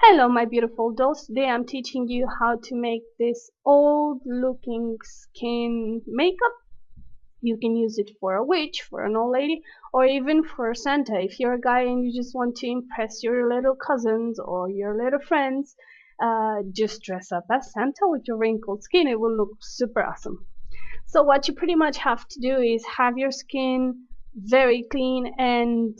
Hello my beautiful dolls, today I'm teaching you how to make this old looking skin makeup. You can use it for a witch, for an old lady, or even for Santa. If you're a guy and you just want to impress your little cousins or your little friends, just dress up as Santa with your wrinkled skin. It will look super awesome. So what you pretty much have to do is have your skin very clean and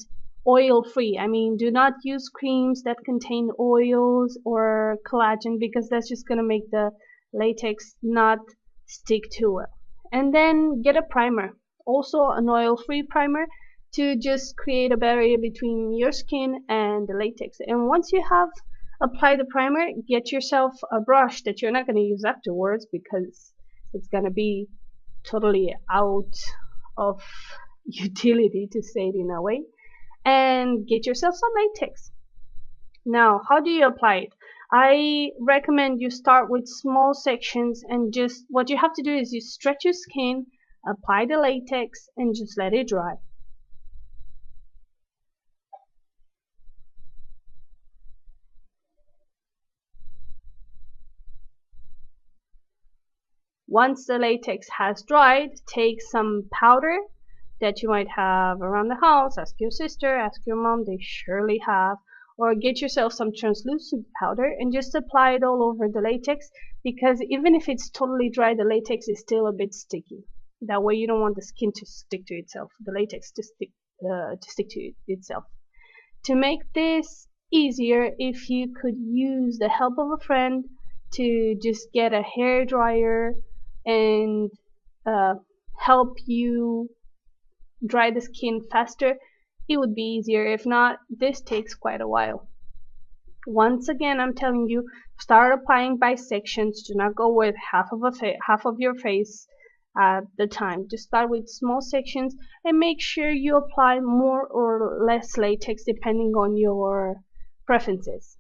oil free. I mean, do not use creams that contain oils or collagen because that's just going to make the latex not stick too well. And then get a primer, also an oil free primer, to just create a barrier between your skin and the latex. And once you have applied the primer, get yourself a brush that you're not going to use afterwards because it's going to be totally out of utility, to say it in a way, and get yourself some latex. Now, how do you apply it? I recommend you start with small sections, and just what you have to do is you stretch your skin, apply the latex, and just let it dry. Once the latex has dried, take some powder that you might have around the house. Ask your sister, ask your mom, they surely have. Or get yourself some translucent powder and just apply it all over the latex, because even if it's totally dry, the latex is still a bit sticky. That way you don't want the skin to stick to itself, the latex to stick to itself. To make this easier, if you could use the help of a friend to just get a hair dryer and help you dry the skin faster, it would be easier. If not, this takes quite a while. Once again, I'm telling you, start applying by sections. Do not go with half of your face at the time. Just start with small sections and make sure you apply more or less latex depending on your preferences.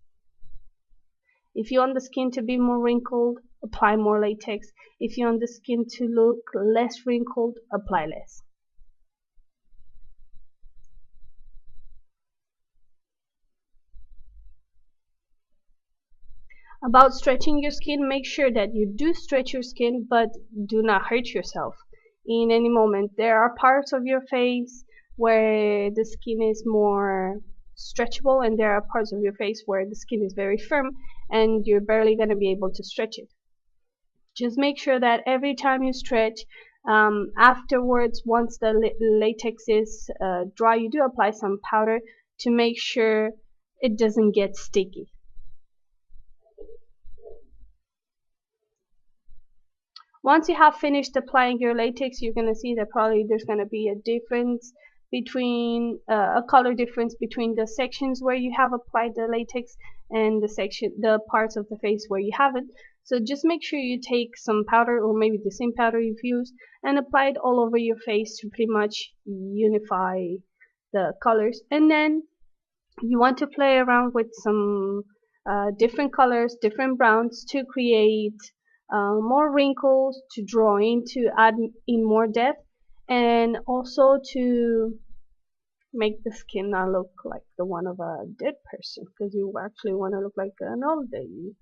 If you want the skin to be more wrinkled, apply more latex. If you want the skin to look less wrinkled, apply less. About stretching your skin, make sure that you do stretch your skin, but do not hurt yourself in any moment. There are parts of your face where the skin is more stretchable, and there are parts of your face where the skin is very firm and you're barely going to be able to stretch it. Just make sure that every time you stretch, afterwards, once the latex is dry, you do apply some powder to make sure it doesn't get sticky. Once you have finished applying your latex, you're going to see that probably there's going to be a difference between a color difference between the sections where you have applied the latex and the parts of the face where you haven't. So just make sure you take some powder, or maybe the same powder you've used, and apply it all over your face to pretty much unify the colors. And then you want to play around with some different colors, different browns, to create more wrinkles, to draw in, to add in more depth, and also to make the skin not look like the one of a dead person, because you actually want to look like an old lady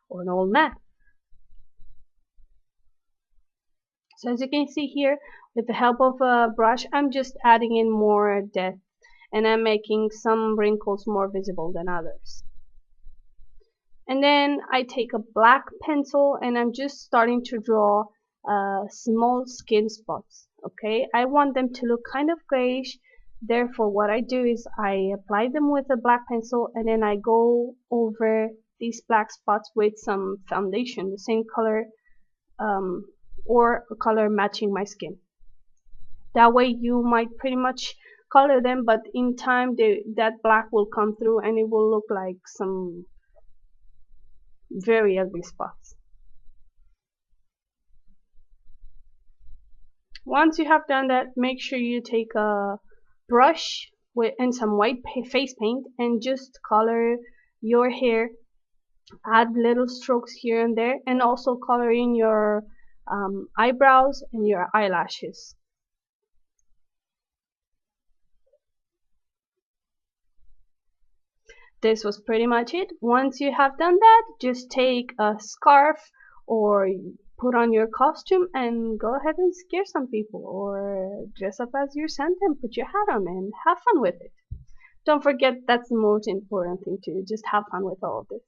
or an old man. So as you can see here, with the help of a brush, I'm just adding in more depth, and I'm making some wrinkles more visible than others. And then I take a black pencil and I'm just starting to draw small skin spots. Okay, I want them to look kind of grayish. Therefore, what I do is I apply them with a black pencil, and then I go over these black spots with some foundation, the same color or a color matching my skin. That way you might pretty much color them, but in time that black will come through and it will look like some very ugly spots. Once you have done that, make sure you take a brush and some white face paint and just color your hair. Add little strokes here and there, and also color in your eyebrows and your eyelashes. this was pretty much it. Once you have done that, just take a scarf or put on your costume and go ahead and scare some people, or dress up as your Santa and put your hat on and have fun with it. Don't forget, that's the most important thing to just have fun with all of this.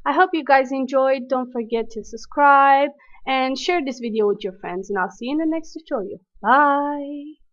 I hope you guys enjoyed. Don't forget to subscribe and share this video with your friends, and I'll see you in the next tutorial. Bye!